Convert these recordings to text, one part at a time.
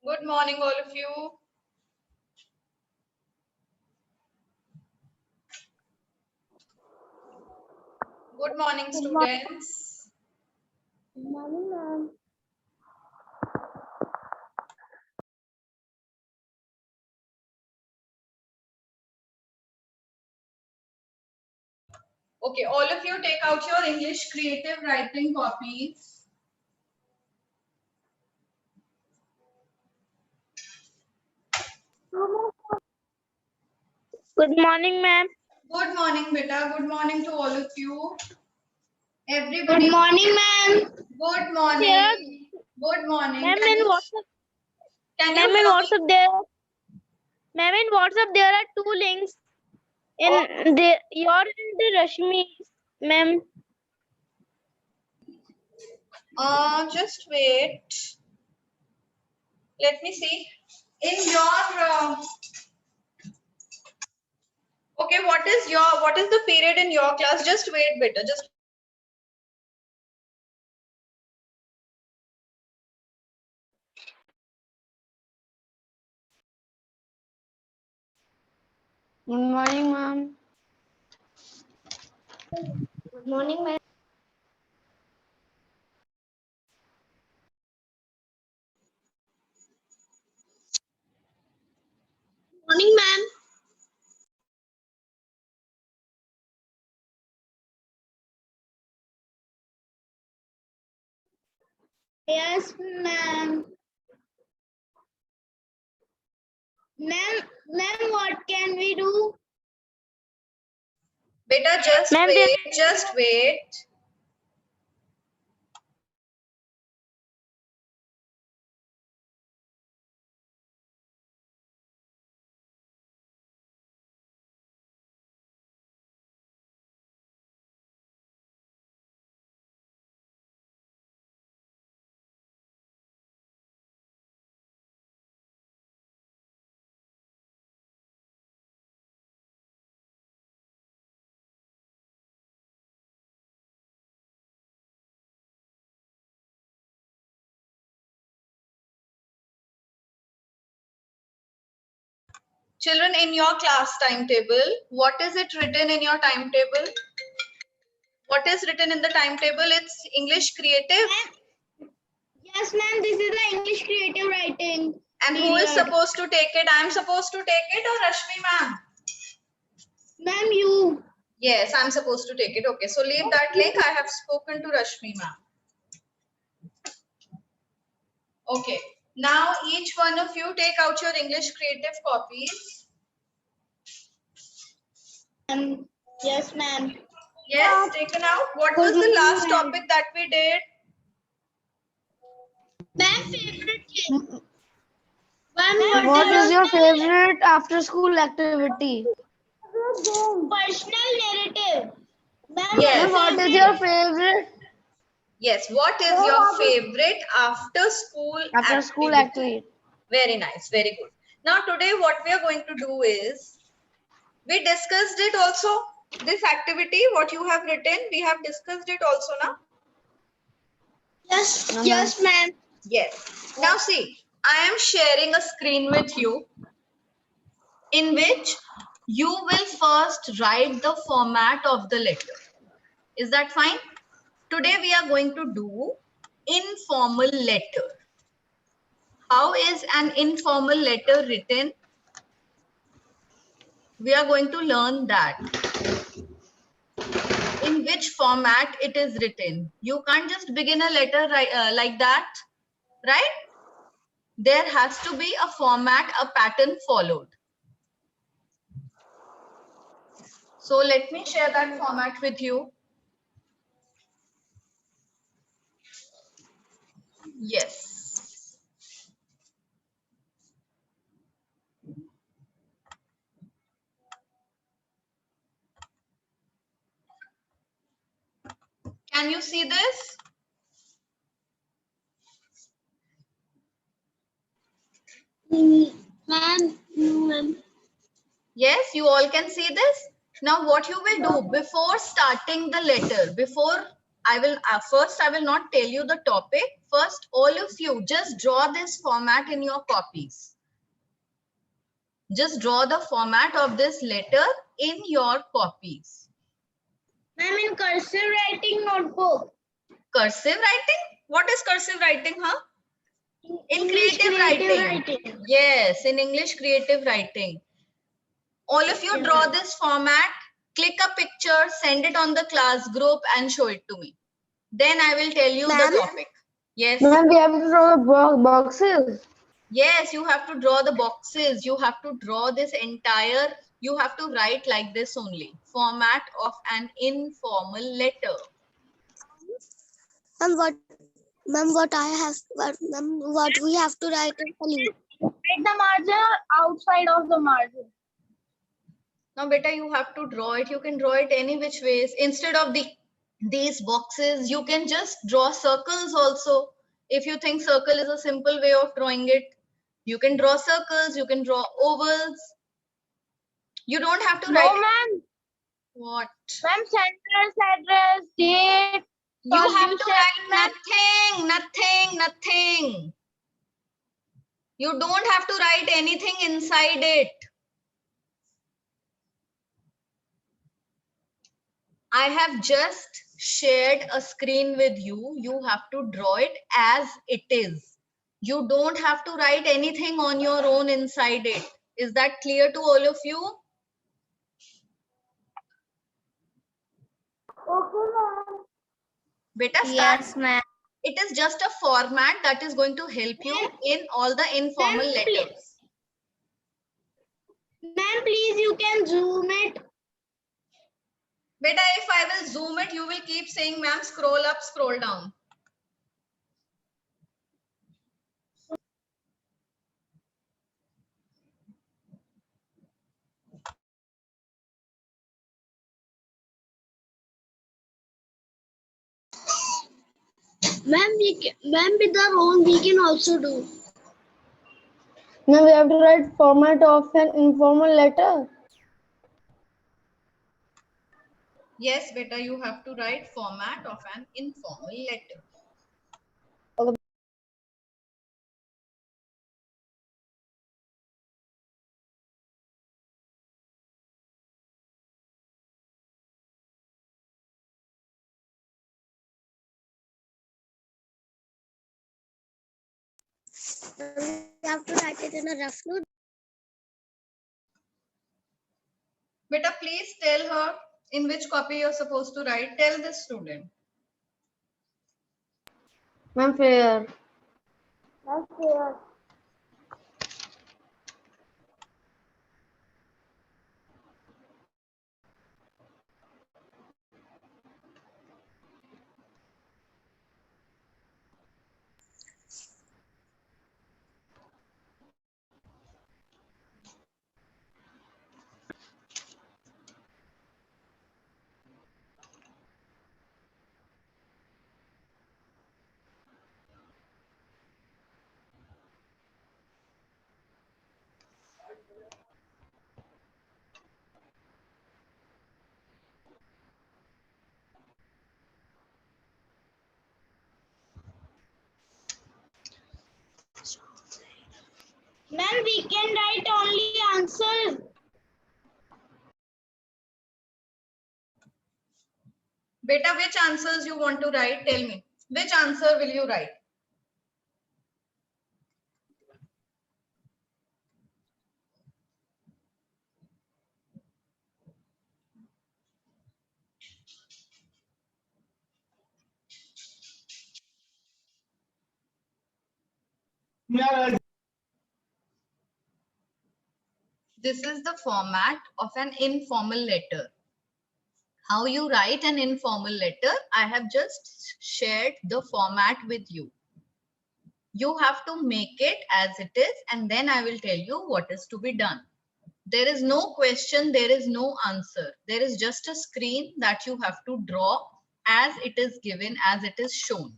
Good morning, all of you. Good morning, students. Good morning, ma'am. Okay, all of you take out your English creative writing copies. Good morning, ma'am. Good morning, beta. Good morning to all of you. Everybody. Good morning, ma'am. Good morning. Good morning. Ma'am, in WhatsApp, Can you ma'am, in hear me? WhatsApp ma'am, in WhatsApp there are two links. In the your and the Rashmi, ma'am. Just wait. Let me see. In your okay, what is the period in your class? Just wait, beta. Just Good morning, ma'am. Good morning, ma'am. Morning, ma'am. Yes, ma'am. Ma'am, what can we do? beta, just Ma'am, wait. Just wait. Children, in your class timetable, what is it written in your timetable? What is written in the timetable? It's English creative. Yes, ma'am. This is the English creative writing. And who is period. supposed to take it? I am supposed to take it or Rashmi ma'am? Ma'am, you. Yes, I'm supposed to take it. Okay, so leave that link. I have spoken to Rashmi ma'am. Okay, now each one of you take out your English creative copies. Yes, ma'am. Yes, taken out. What was the last topic that we did? Ma'am, favorite. What is your favorite after school activity? Personal narrative. Ma'am, Yes. What is your favorite Yes, what is your favorite after school after school activity? activity? Very nice, very good. Now today what we are going to do is, we discussed it also, this activity, what you have written, we have discussed it also now. Yes, No, yes, ma'am. Yes. Now see, I am sharing a screen with you in which you will first write the format of the letter. Is that fine? Today we are going to do informal letter. How is an informal letter written? We are going to learn that. In which format it is written. You can't just begin a letter like that, right? There has to be a format, a pattern followed. So let me share that format with you. Yes. Can you see this? Ma'am. Yes, you all can see this. Now what you will do before starting the letter, before I will first I will not tell you the topic. First, all of you just draw this format in your copies. Just draw the format of this letter in your copies. Ma'am, in cursive writing notebook. Cursive writing? What is cursive writing, huh? In English creative writing. Yes, in English creative writing. All of you draw this format, click a picture, send it on the class group and show it to me. Then I will tell you the topic. Yes. Ma'am, we have to draw the boxes. Yes, you have to draw the boxes. You have to draw this entire, you have to write like this only. Format of an informal letter. Ma'am, what we have to write in salute. Write the margin or outside of the margin. Now, beta, you have to draw it. You can draw it any which ways. Instead of these boxes, you can just draw circles also. If you think circle is a simple way of drawing it, you can draw circles, you can draw ovals. You don't have to No, write. ma'am. What? Ma'am, sentence, address, date. You have to solution, write nothing. You don't have to write anything inside it. I have just shared a screen with you. You have to draw it as it is. You don't have to write anything on your own inside it. Is that clear to all of you? Okay, ma'am. Beta, start. Yes, ma'am. It is just a format that is going to help you in all the informal letters. Ma'am, please, you can zoom it. Beta, if I will zoom it, you will keep saying, ma'am, scroll up, scroll down. Ma'am, with the role we can also do. Now we have to write format of an informal letter. Yes, beta, you have to write format of an informal letter. We have to write it in a rough note. Beta, please tell her in which copy you're supposed to write. Tell the student. Ma'am, fair. Ma'am, we can write only answers. Beta, which answers you want to write? Tell me. Which answer will you write? This is the format of an informal letter. How you write an informal letter, I have just shared the format with you. You have to make it as it is, and then I will tell you what is to be done. There is no question, there is no answer. There is just a screen that you have to draw as it is given, as it is shown.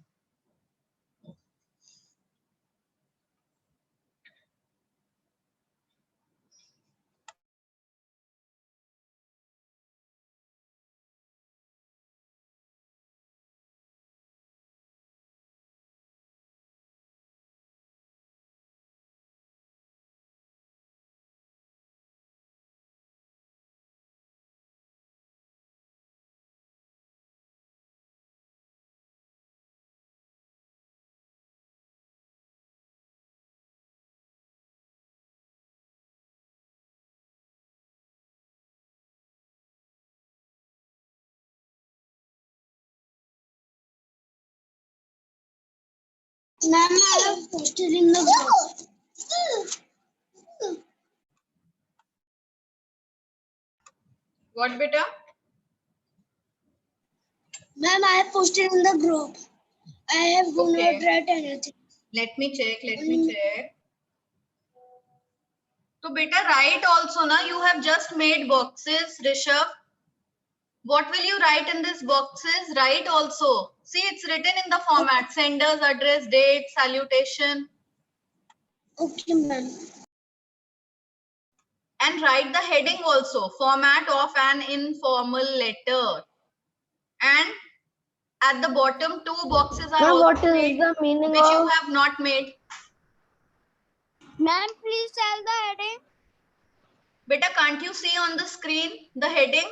Ma'am, I have posted in the group. What, beta? Ma'am, I have posted in the group. I have do Okay. not write anything. Let me check. So beta, write also, na? You have just made boxes, Rishabh. What will you write in these boxes? Write also. See, it's written in the format. Sender's address, date, salutation. Okay, ma'am. And write the heading also. Format of an informal letter. And at the bottom, two boxes are Ma'am, also what is made, the meaning which you of have not made. Ma'am, please tell the heading. Beta, can't you see on the screen the heading?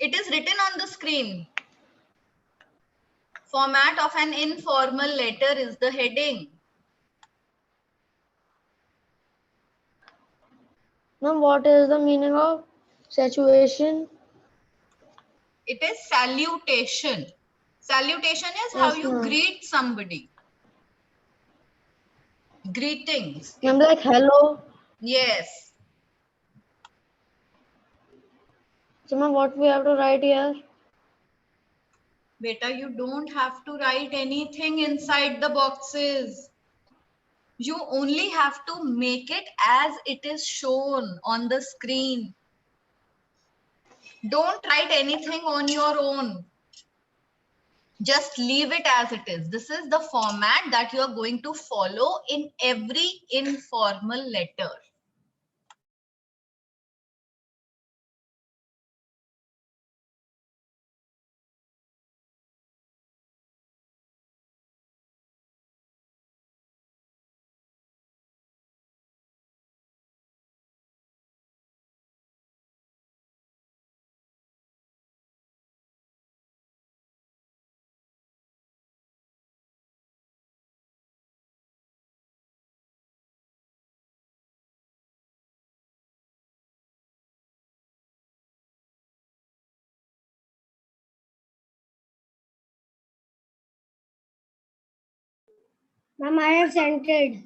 It is written on the screen. Format of an informal letter is the heading. Ma'am, what is the meaning of situation? It is salutation. Salutation is how Yes, you ma'am. greet somebody. Greetings. Ma'am, like hello. Yes. So ma'am, what we have to write here? Beta, you don't have to write anything inside the boxes. You only have to make it as it is shown on the screen. Don't write anything on your own. Just leave it as it is. This is the format that you are going to follow in every informal letter. Ma'am, I have sent it.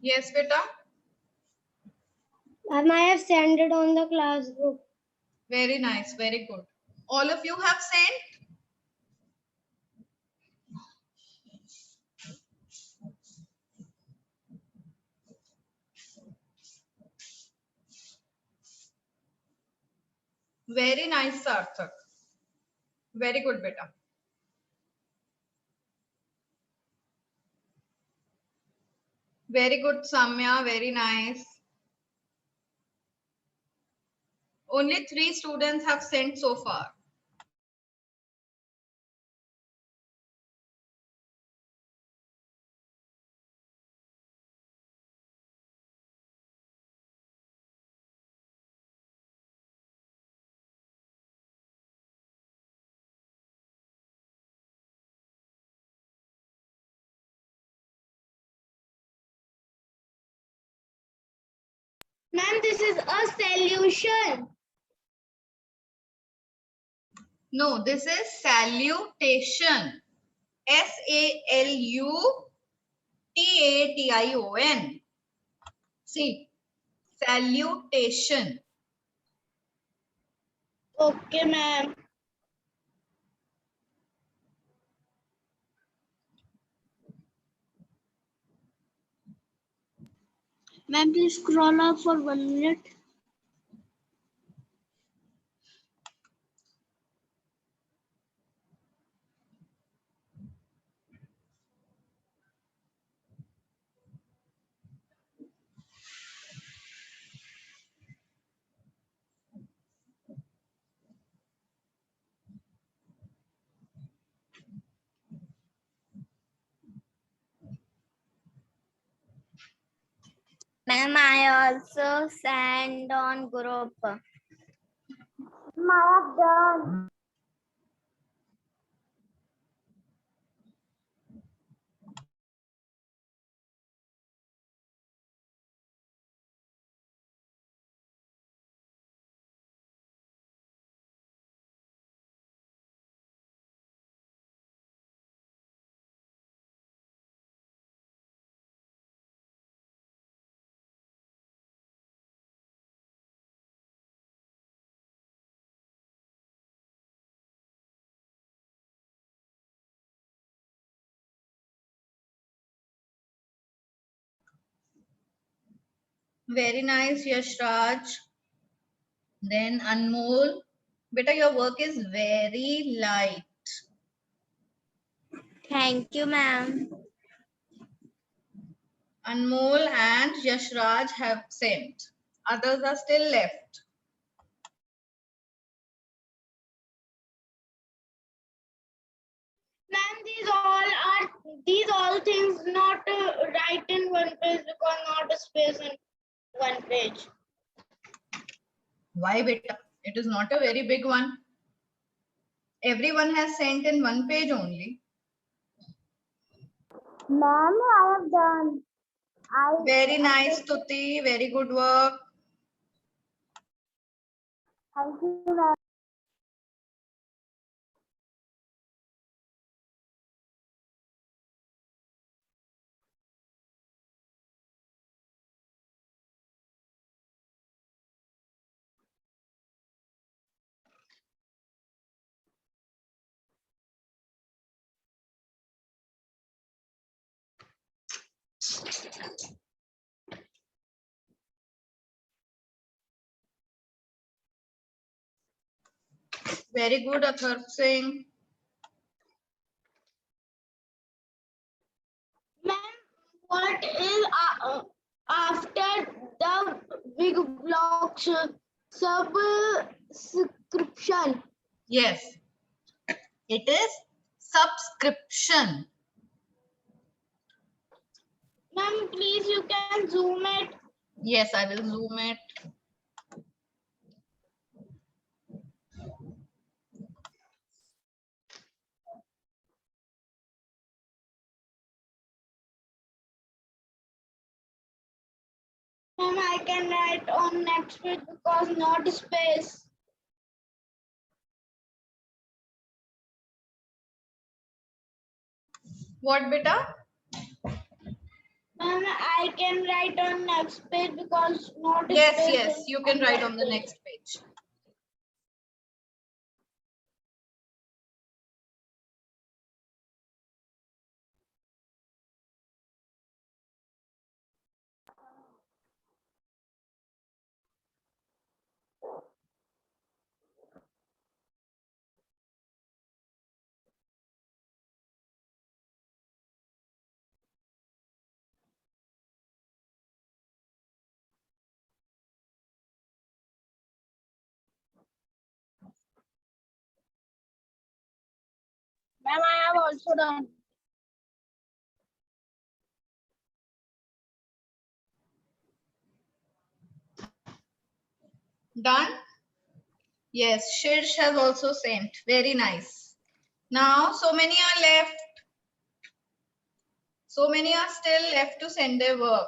Yes, beta. Ma'am, I have sent it on the class group. Very nice. Very good. All of you have sent? Very nice, Sarthak. Very good, beta. Very good, Samya. Very nice. Only 3 students have sent so far. Ma'am, this is a solution. No, this is salutation. Salutation. See, salutation. Okay, ma'am. Ma'am, please scroll up for 1 minute. Ma'am, I also send on group. Ma'am, I have done. Very nice, Yashraj. Then Anmol. Beta, your work is very light. Thank you, ma'am. Anmol and Yashraj have sent. Others are still left. Ma'am, these all things not write in one page because not a space in one page. Why, beta? It is not a very big one. Everyone has sent in one page only. Ma'am, I have done. Very nice, Tuti. Very good work. Thank you, ma'am. Very good, Atharv Singh. Ma'am, what is after the big blocks subscription? Yes, it is subscription. Ma'am, please you can zoom it. Yes, I will zoom it. Ma'am, I can write on next page because not space. What, beta? Ma'am, I can write on next page because not Yes, space. yes, you can write on the next page. Ma'am, I have also done. Done? Yes, Shirsh has also sent. Very nice. Now, so many are left. So many are still left to send their work.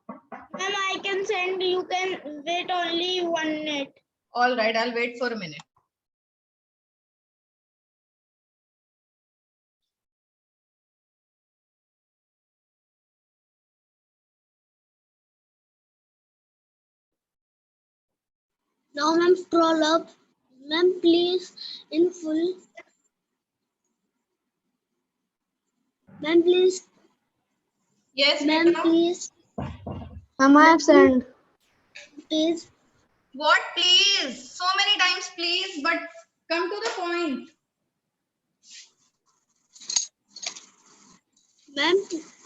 Ma'am, I can send. You can wait only 1 minute. All right, I'll wait for a minute. Now, ma'am, scroll up. Ma'am, please, in full. Ma'am, please. Yes, Ma'am, beta. please. Ma'am, I have sent. Please. What, please? So many times, please, but come to the point.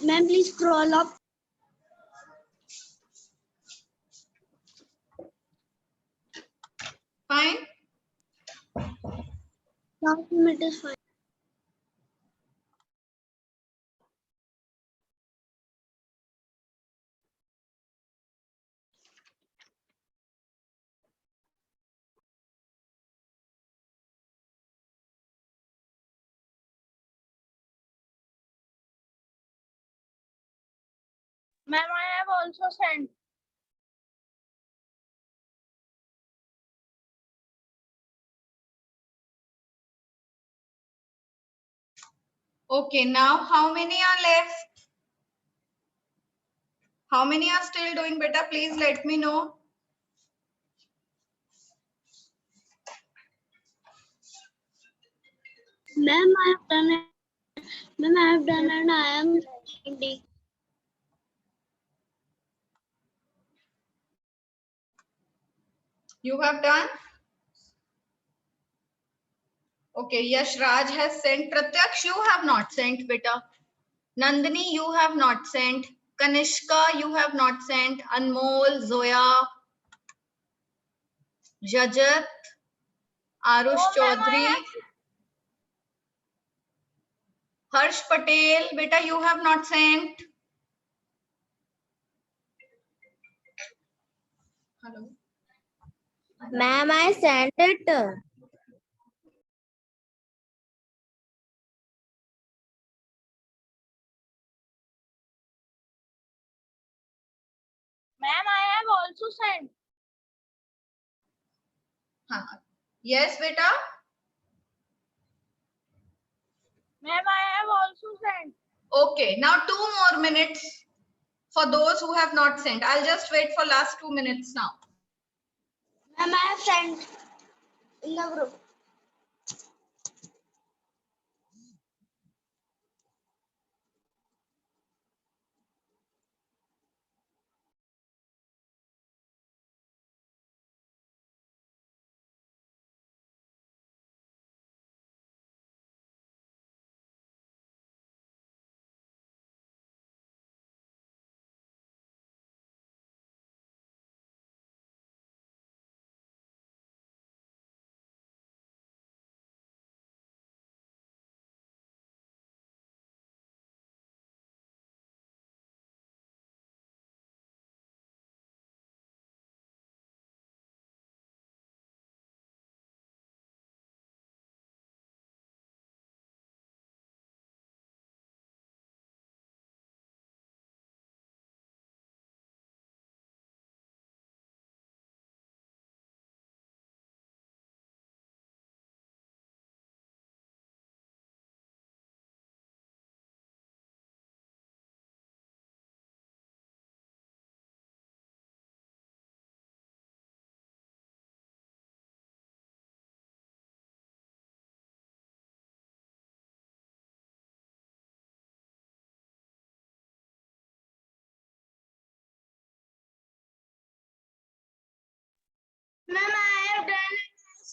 Ma'am, please scroll up. Fine. Last minute is fine. Ma'am, I have also sent. Okay, now how many are left? How many are still doing better? Please let me know. Ma'am, I have done it. Ma'am, I have done and I am sending. You have done? Okay, Yash Raj has sent. Pratyaksh, you have not sent, beta. Nandini, you have not sent. Kanishka, you have not sent. Anmol, Zoya, Jajat, Arush Chaudhary, Harsh Patel, beta, you have not sent. Hello. Ma'am, I sent it. Ma'am, I have also sent. Yes, beta. Ma'am, I have also sent. Okay, now 2 more minutes for those who have not sent. I'll just wait for last 2 minutes now. Ma'am, I have sent in the group. Ma'am, I have done it.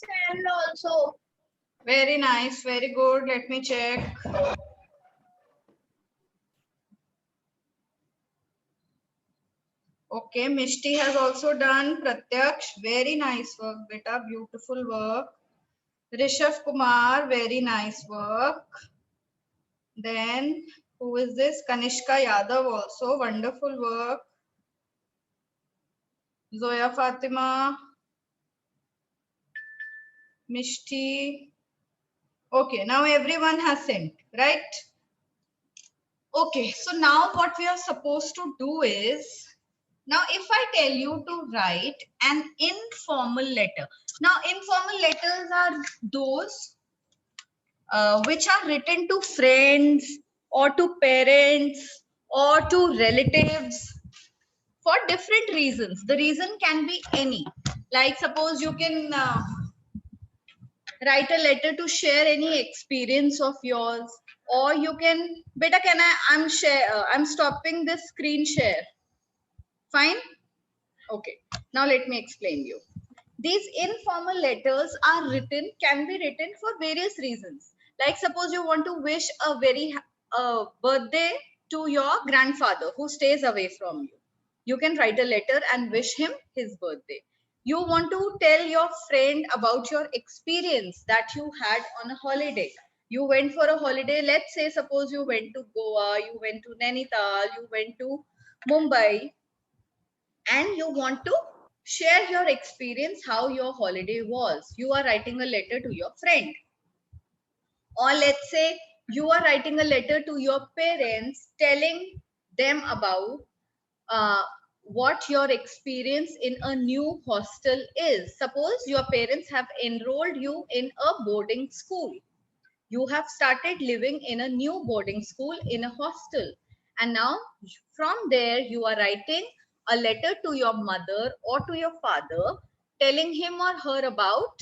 Send also. Very nice, very good. Let me check. Okay, Mishti has also done. Pratyaksh, very nice work, beta. Beautiful work. Rishabh Kumar, very nice work. Then, who is this? Kanishka Yadav also, wonderful work. Zoya Fatima, Mishti. Okay, now everyone has sent, right? Okay, so now what we are supposed to do is, now if I tell you to write an informal letter. Now informal letters are those which are written to friends or to parents or to relatives for different reasons. The reason can be any. Like suppose you can write a letter to share any experience of yours, or you can, beta, can I'm stopping this screen share. Fine. Okay, now let me explain you. These informal letters are written, can be written for various reasons. Like suppose you want to wish a very birthday to your grandfather who stays away from you. You can write a letter and wish him his birthday. You want to tell your friend about your experience that you had on a holiday. You went for a holiday. Let's say, suppose you went to Goa, you went to Nainital, you went to Mumbai, and you want to share your experience how your holiday was. You are writing a letter to your friend. Or let's say you are writing a letter to your parents telling them about uh, what your experience in a new hostel is. Suppose your parents have enrolled you in a boarding school. You have started living in a new boarding school in a hostel, and now from there you are writing a letter to your mother or to your father telling him or her about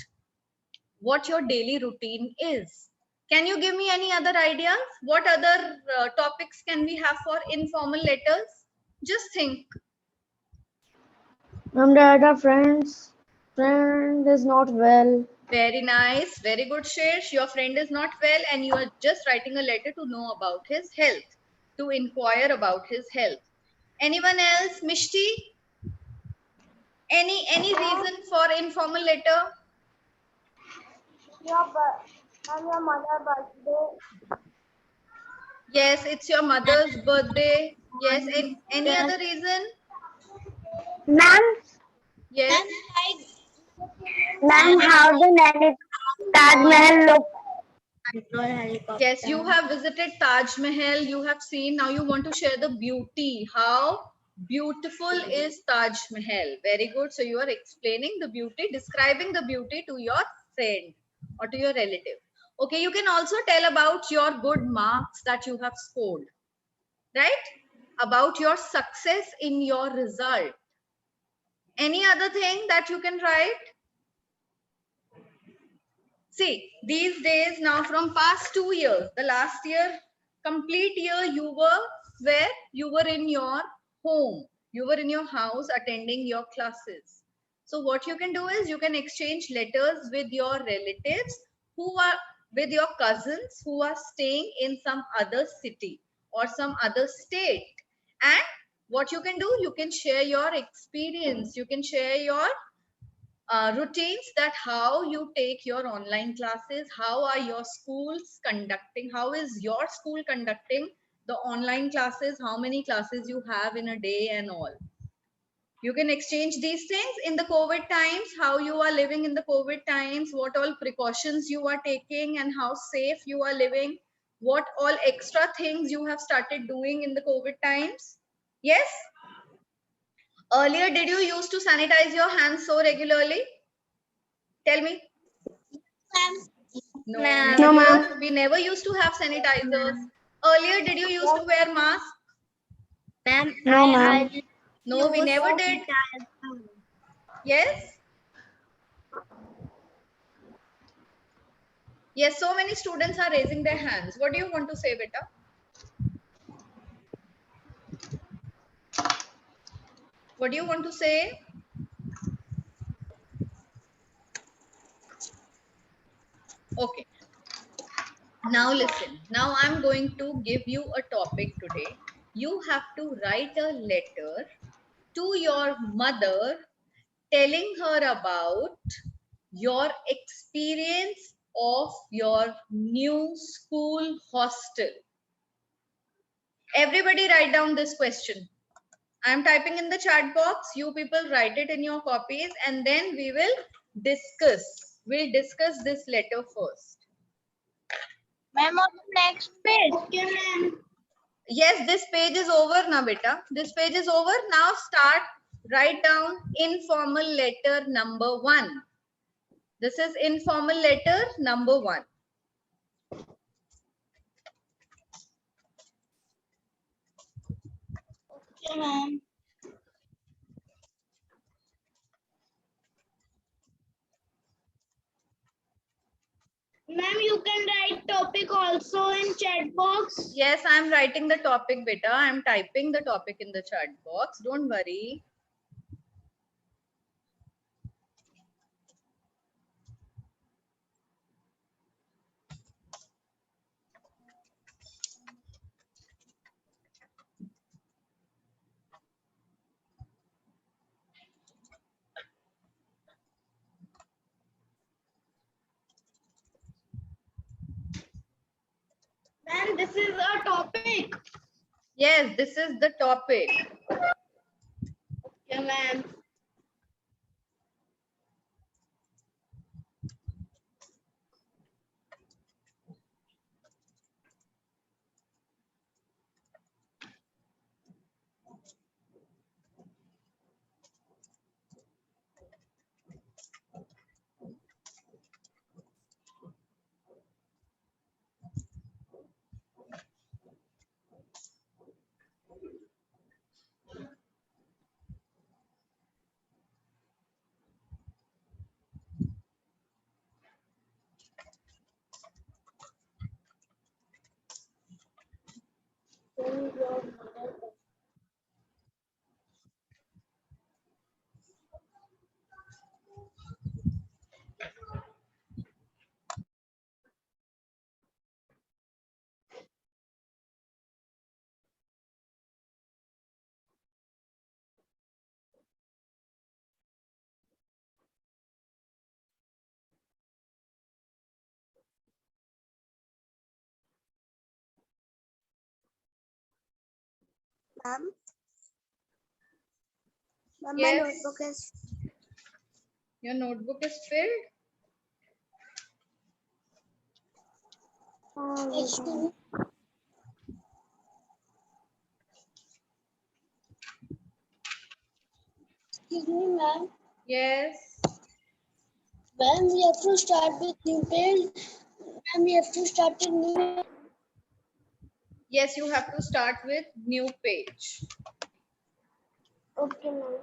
what your daily routine is. Can you give me any other ideas? What other topics can we have for informal letters? Just think. Ma'am, data friends. friend is not well. Very nice. Very good, Shesh. Your friend is not well and you are just writing a letter to know about his health, to inquire about his health. Anyone else? Mishti? Any reason for informal letter? Your mother birthday. Yes, it's your mother's birthday. Yes, and any other reason? Ma'am, Yes. ma'am, how the Naini Taj Mahal look? Yes, you have visited Taj Mahal, you have seen, now you want to share the beauty. How beautiful is Taj Mahal? Very good. So you are explaining the beauty, describing the beauty to your friend or to your relative. Okay, you can also tell about your good marks that you have scored, right? About your success in your result. Any other thing that you can write? See, these days now from past 2 years, the last year, complete year, you were where? You were in your home. You were in your house attending your classes. So what you can do is you can exchange letters with your relatives who are with your cousins who are staying in some other city or some other state. And what you can do, you can share your experience. You can share your routines, that how you take your online classes, how are your schools conducting, how is your school conducting the online classes, how many classes you have in a day and all. You can exchange these things in the COVID times, how you are living in the COVID times, what all precautions you are taking and how safe you are living, what all extra things you have started doing in the COVID times. Yes? Earlier, did you used to sanitize your hands so regularly? Tell me. No, No, ma'am. we never used to have sanitizers. Earlier, did you used to wear mask? Ma'am, No, ma'am. No, we never did. Yes? Yes, so many students are raising their hands. What do you want to say, beta? What do you want to say? Okay. Now listen. Now I'm going to give you a topic today. You have to write a letter to your mother telling her about your experience of your new school hostel. Everybody write down this question. I'm typing in the chat box. You people write it in your copies and then we will discuss. We'll discuss this letter first. ma'am, on the next page. Okay, ma'am. Yes, this page is over now, beta. This page is over. Now start. Write down informal letter number 1. This is informal letter number 1. Okay, ma'am. Ma'am, you can write topic also in chat box. Yes, I'm writing the topic, beta. I'm typing the topic in the chat box. Don't worry. Ma'am, this is a topic. Yes, this is the topic. Okay, ma'am. Ma'am, my Yes. notebook is. Your notebook is filled. Excuse me, ma'am. Yes. Ma'am, we have to start with new page. Ma'am, we have to start with new. Yes, you have to start with new page. Okay, ma'am.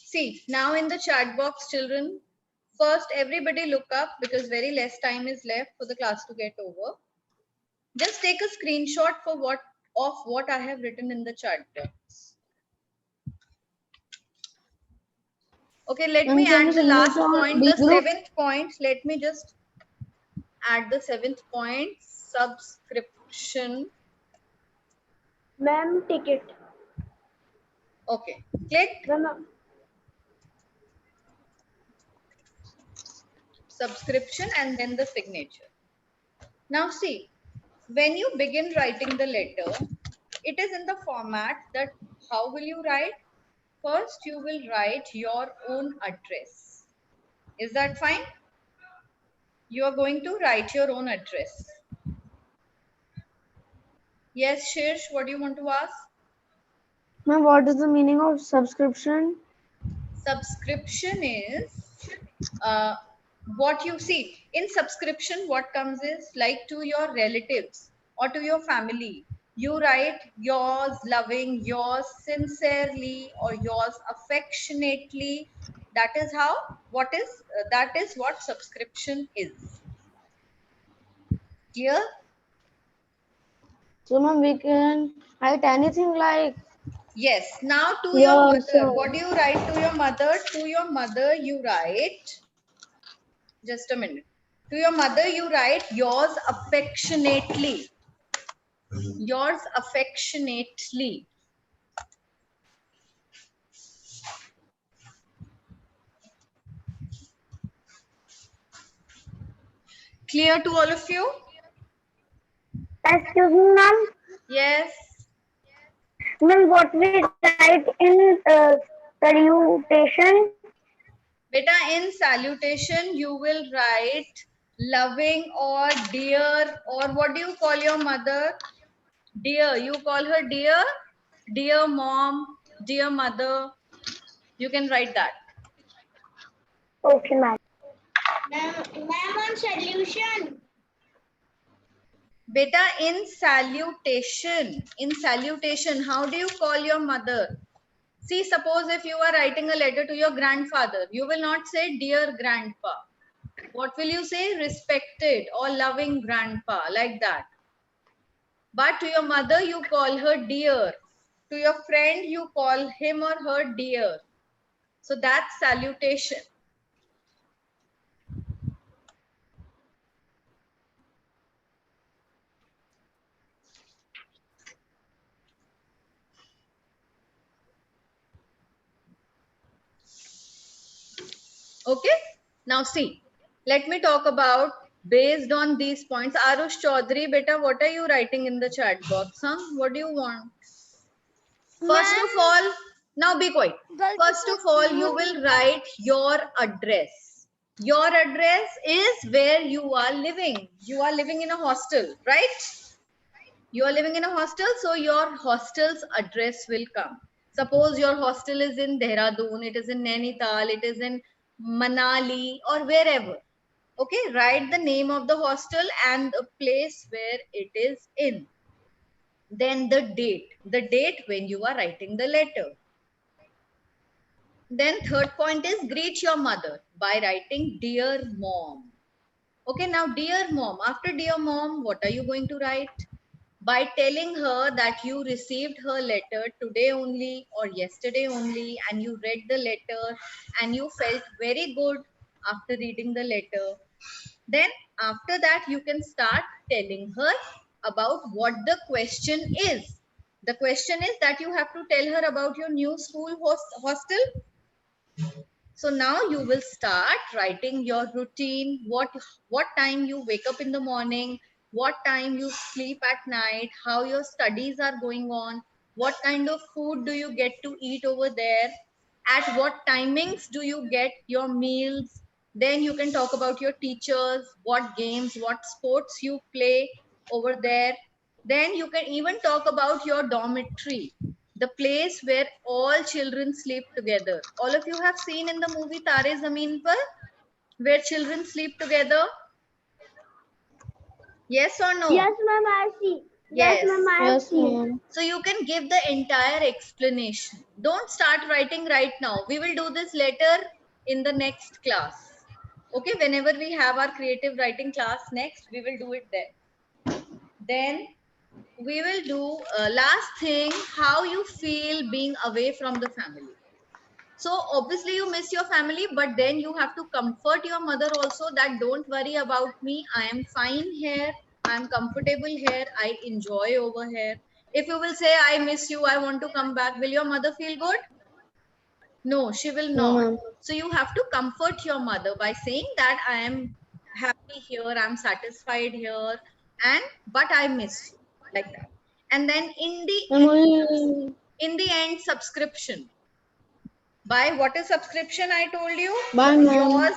See, now in the chat box, children, first everybody look up because very less time is left for the class to get over. Just take a screenshot for what I have written in the chat box. Okay, let me Can you add the send last it on point, B the group? 7th point. Let me just add the 7th point, subscription. Ma'am, ticket. Okay, click Ma'am, subscription and then the signature. Now see, when you begin writing the letter, it is in the format that how will you write? First, you will write your own address. Is that fine? You are going to write your own address. Yes, Shirsh, what do you want to ask? Ma'am, what is the meaning of subscription? Subscription is what you see. In subscription, what comes is like to your relatives or to your family. You write yours loving, yours sincerely, or yours affectionately. That is how, that is what subscription is. Clear? So, ma'am, we can write anything like Yes. Now to your your mother, what son. do you write to your mother? To your mother, you write, just a minute. To your mother, you write yours affectionately. Yours affectionately. Clear to all of you? excuse me, ma'am. Yes. Ma'am, what we write in salutation? Beta, in salutation, you will write loving or dear, or what do you call your mother? Dear. You call her dear? Dear mom, dear mother. You can write that. Okay, ma'am. Ma'am, on solution. Beta, in salutation, how do you call your mother? See, suppose if you are writing a letter to your grandfather, you will not say dear grandpa. What will you say? Respected or loving grandpa, like that. But to your mother, you call her dear. To your friend, you call him or her dear. So that's salutation. Okay. Now see, let me talk about based on these points. Arush Chaudhary, beta, what are you writing in the chat box? Huh? What do you want? First of all, now be quiet. First of all, you will write your address. Your address is where you are living. You are living in a hostel, right? You are living in a hostel, so your hostel's address will come. Suppose your hostel is in Dehradun, it is in Nainital, it is in Manali, or wherever. Okay, write the name of the hostel and the place where it is in. Then the date when you are writing the letter. Then third point is greet your mother by writing dear mom. Okay, now dear mom, after dear mom, what are you going to write? By telling her that you received her letter today only or yesterday only, and you read the letter and you felt very good after reading the letter. Then after that, you can start telling her about what the question is. The question is that you have to tell her about your new school hostel. So now you will start writing your routine, what time you wake up in the morning, what time you sleep at night, how your studies are going on, what kind of food do you get to eat over there, at what timings do you get your meals. Then you can talk about your teachers, what games, what sports you play over there. Then you can even talk about your dormitory, the place where all children sleep together. All of you have seen in the movie Tare Zameen Par, where children sleep together. Yes or no? Yes, ma'am, I see. Yes, Yes. ma'am, I have Yes, seen. ma'am. So you can give the entire explanation. Don't start writing right now. We will do this later in the next class. Okay, whenever we have our creative writing class next, we will do it there. Then we will do last thing, how you feel being away from the family. So obviously you miss your family, but then you have to comfort your mother also that don't worry about me. I am fine here. I am comfortable here. I enjoy over here. If you will say, I miss you, I want to come back, will your mother feel good? No, she will No, not. ma'am. So you have to comfort your mother by saying that I am happy here, I'm satisfied here, and but I miss you, like that. And then Ma'am, only in the end, subscription. By what is subscription? I told you bye, ma'am. yours